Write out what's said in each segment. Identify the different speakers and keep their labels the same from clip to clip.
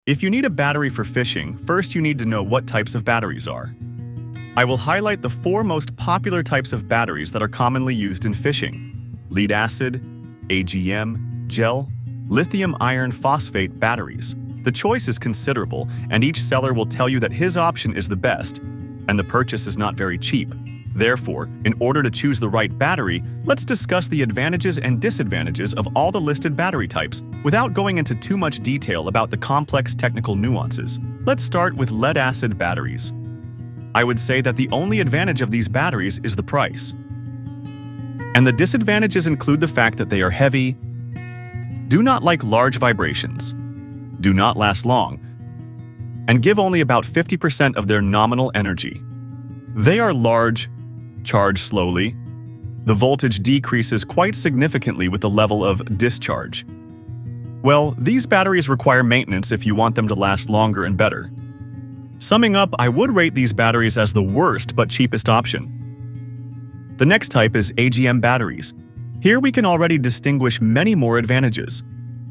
Speaker 1: If you need a battery for fishing, first you need to know what types of batteries are. I will highlight the 4 most popular types of batteries that are commonly used in fishing: lead acid, AGM, gel, lithium iron phosphate batteries. The choice is considerable, and each seller will tell you that his option is the best, and the purchase is not very cheap. Therefore, in order to choose the right battery, let's discuss the advantages and disadvantages of all the listed battery types without going into too much detail about the complex technical nuances. Let's start with lead-acid batteries. I would say that the only advantage of these batteries is the price. And the disadvantages include the fact that they are heavy, do not like large vibrations, do not last long, and give only about 50% of their nominal energy. They are large, charge slowly. The voltage decreases quite significantly with the level of discharge. Well, these batteries require maintenance if you want them to last longer and better. Summing up, I would rate these batteries as the worst but cheapest option. The next type is AGM batteries. Here we can already distinguish many more advantages.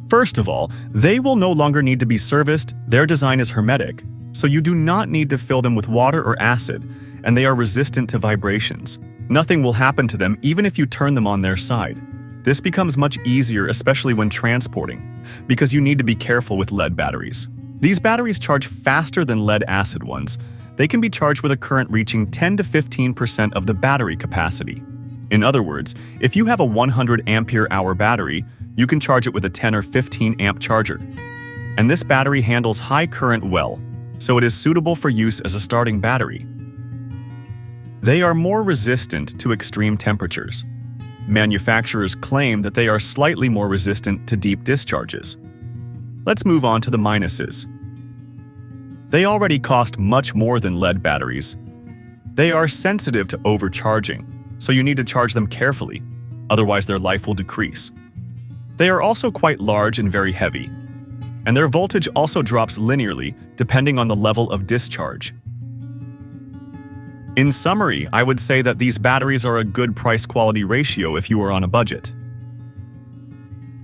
Speaker 1: First of all, they will no longer need to be serviced, their design is hermetic, so you do not need to fill them with water or acid, and they are resistant to vibrations. Nothing will happen to them even if you turn them on their side. This becomes much easier, especially when transporting, because you need to be careful with lead batteries. These batteries charge faster than lead-acid ones. They can be charged with a current reaching 10 to 15% of the battery capacity. In other words, if you have a 100 ampere-hour battery, you can charge it with a 10 or 15 amp charger. And this battery handles high current well, so it is suitable for use as a starting battery. They are more resistant to extreme temperatures. Manufacturers claim that they are slightly more resistant to deep discharges. Let's move on to the minuses. They already cost much more than lead batteries. They are sensitive to overcharging, so you need to charge them carefully, otherwise their life will decrease. They are also quite large and very heavy, and their voltage also drops linearly depending on the level of discharge. In summary, I would say that these batteries are a good price-quality ratio if you are on a budget.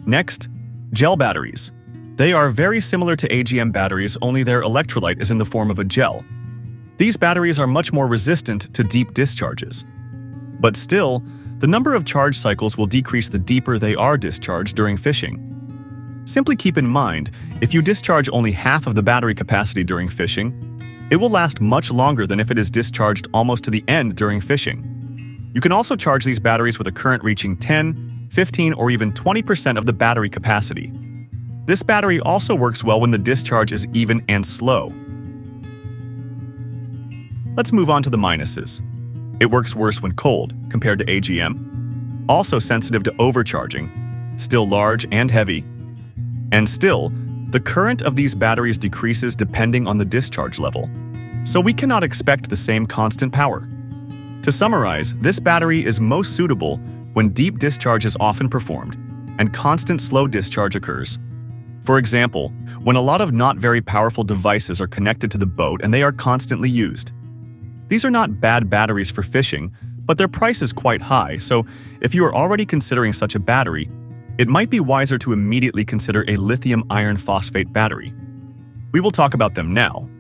Speaker 1: Next, gel batteries. They are very similar to AGM batteries, only their electrolyte is in the form of a gel. These batteries are much more resistant to deep discharges. But still, the number of charge cycles will decrease the deeper they are discharged during fishing. Simply keep in mind, if you discharge only half of the battery capacity during fishing, it will last much longer than if it is discharged almost to the end during fishing. You can also charge these batteries with a current reaching 10, 15, or even 20% of the battery capacity. This battery also works well when the discharge is even and slow. Let's move on to the minuses. It works worse when cold, compared to AGM. Also sensitive to overcharging, still large and heavy. And still, the current of these batteries decreases depending on the discharge level, so we cannot expect the same constant power. To summarize, this battery is most suitable when deep discharge is often performed and constant slow discharge occurs. For example, when a lot of not very powerful devices are connected to the boat and they are constantly used. These are not bad batteries for fishing, but their price is quite high, so if you are already considering such a battery, it might be wiser to immediately consider a lithium iron phosphate battery. We will talk about them now.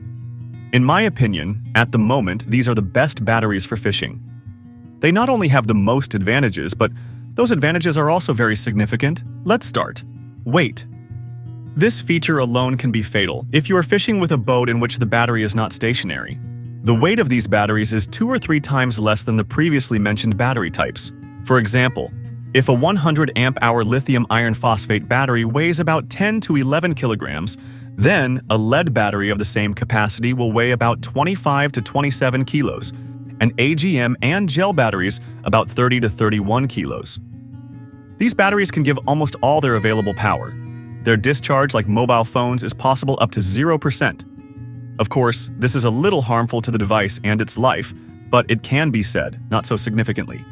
Speaker 1: In my opinion, at the moment, these are the best batteries for fishing. They not only have the most advantages, but those advantages are also very significant. Let's start. Weight. This feature alone can be fatal if you are fishing with a boat in which the battery is not stationary. The weight of these batteries is 2 or 3 times less than the previously mentioned battery types. For example, if a 100 amp-hour lithium iron phosphate battery weighs about 10 to 11 kilograms, then a lead battery of the same capacity will weigh about 25 to 27 kilos, and AGM and gel batteries about 30 to 31 kilos. These batteries can give almost all their available power. Their discharge, like mobile phones, is possible up to 0%. Of course, this is a little harmful to the device and its life, but it can be said, not so significantly.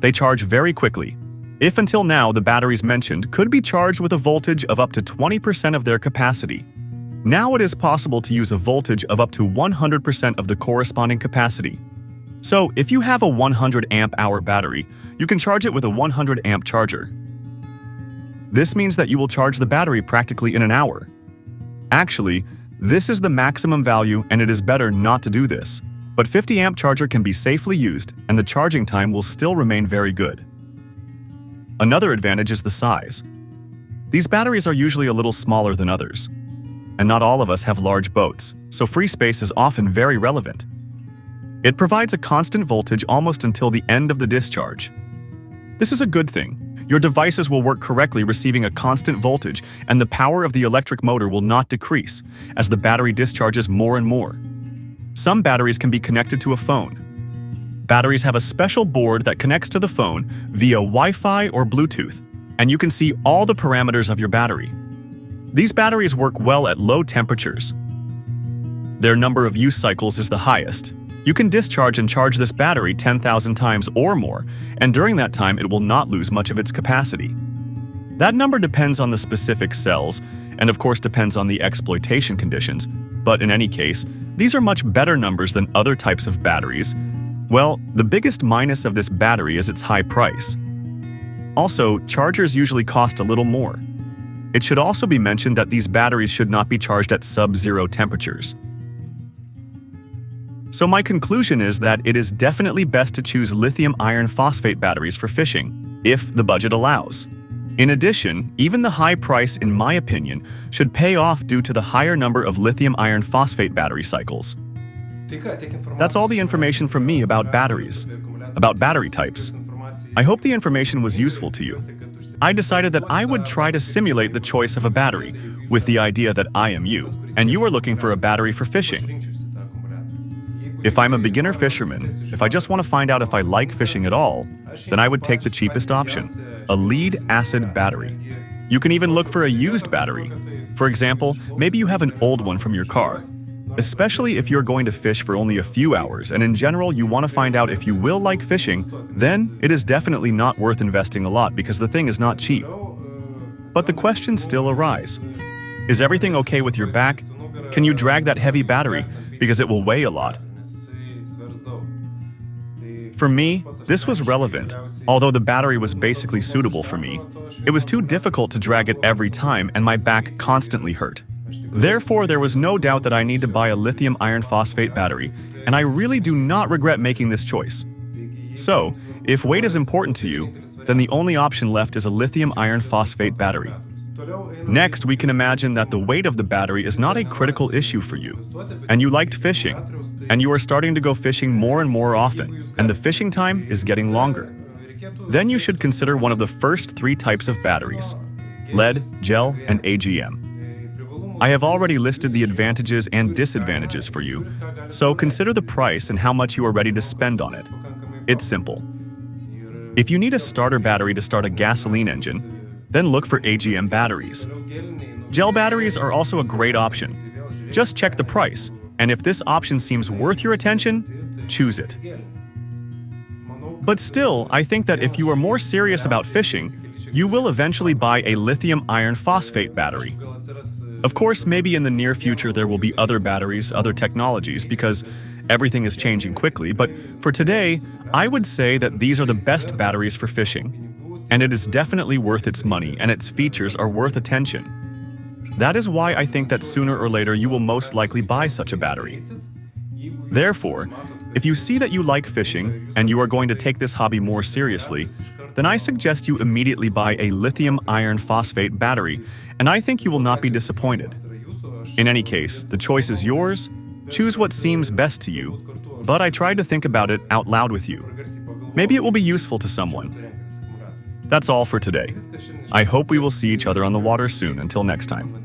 Speaker 1: They charge very quickly. If until now the batteries mentioned could be charged with a voltage of up to 20% of their capacity, now it is possible to use a voltage of up to 100% of the corresponding capacity. So if you have a 100 amp-hour battery, you can charge it with a 100 amp charger. This means that you will charge the battery practically in an hour. Actually, this is the maximum value and it is better not to do this. But 50 amp charger can be safely used and the charging time will still remain very good. Another advantage is the size. These batteries are usually a little smaller than others. And not all of us have large boats, so free space is often very relevant. It provides a constant voltage almost until the end of the discharge. This is a good thing. Your devices will work correctly, receiving a constant voltage, and the power of the electric motor will not decrease as the battery discharges more and more. Some batteries can be connected to a phone. Batteries have a special board that connects to the phone via Wi-Fi or Bluetooth, and you can see all the parameters of your battery. These batteries work well at low temperatures. Their number of use cycles is the highest. You can discharge and charge this battery 10,000 times or more, and during that time it will not lose much of its capacity. That number depends on the specific cells, and of course depends on the exploitation conditions, but in any case, these are much better numbers than other types of batteries. Well, the biggest minus of this battery is its high price. Also, chargers usually cost a little more. It should also be mentioned that these batteries should not be charged at sub-zero temperatures. So my conclusion is that it is definitely best to choose lithium iron phosphate batteries for fishing, if the budget allows. In addition, even the high price, in my opinion, should pay off due to the higher number of lithium iron phosphate battery cycles. That's all the information from me about batteries, about battery types. I hope the information was useful to you. I decided that I would try to simulate the choice of a battery, with the idea that I am you, and you are looking for a battery for fishing. If I'm a beginner fisherman, if I just want to find out if I like fishing at all, then I would take the cheapest option, a lead-acid battery. You can even look for a used battery. For example, maybe you have an old one from your car. Especially if you're going to fish for only a few hours and in general you want to find out if you will like fishing, then it is definitely not worth investing a lot because the thing is not cheap. But the questions still arise. Is everything okay with your back? Can you drag that heavy battery because it will weigh a lot? For me, this was relevant. Although the battery was basically suitable for me, it was too difficult to drag it every time and my back constantly hurt. Therefore, there was no doubt that I need to buy a lithium iron phosphate battery, and I really do not regret making this choice. So, if weight is important to you, then the only option left is a lithium iron phosphate battery. Next, we can imagine that the weight of the battery is not a critical issue for you, and you liked fishing, and you are starting to go fishing more and more often, and the fishing time is getting longer. Then you should consider one of the first three types of batteries: lead, gel, and AGM. I have already listed the advantages and disadvantages for you, so consider the price and how much you are ready to spend on it. It's simple. If you need a starter battery to start a gasoline engine, then look for AGM batteries. Gel batteries are also a great option. Just check the price, and if this option seems worth your attention, choose it. But still, I think that if you are more serious about fishing, you will eventually buy a lithium iron phosphate battery. Of course, maybe in the near future there will be other batteries, other technologies, because everything is changing quickly, but for today, I would say that these are the best batteries for fishing. And it is definitely worth its money, and its features are worth attention. That is why I think that sooner or later you will most likely buy such a battery. Therefore, if you see that you like fishing, and you are going to take this hobby more seriously, then I suggest you immediately buy a lithium iron phosphate battery, and I think you will not be disappointed. In any case, the choice is yours. Choose what seems best to you, but I tried to think about it out loud with you. Maybe it will be useful to someone. That's all for today. I hope we will see each other on the water soon. Until next time.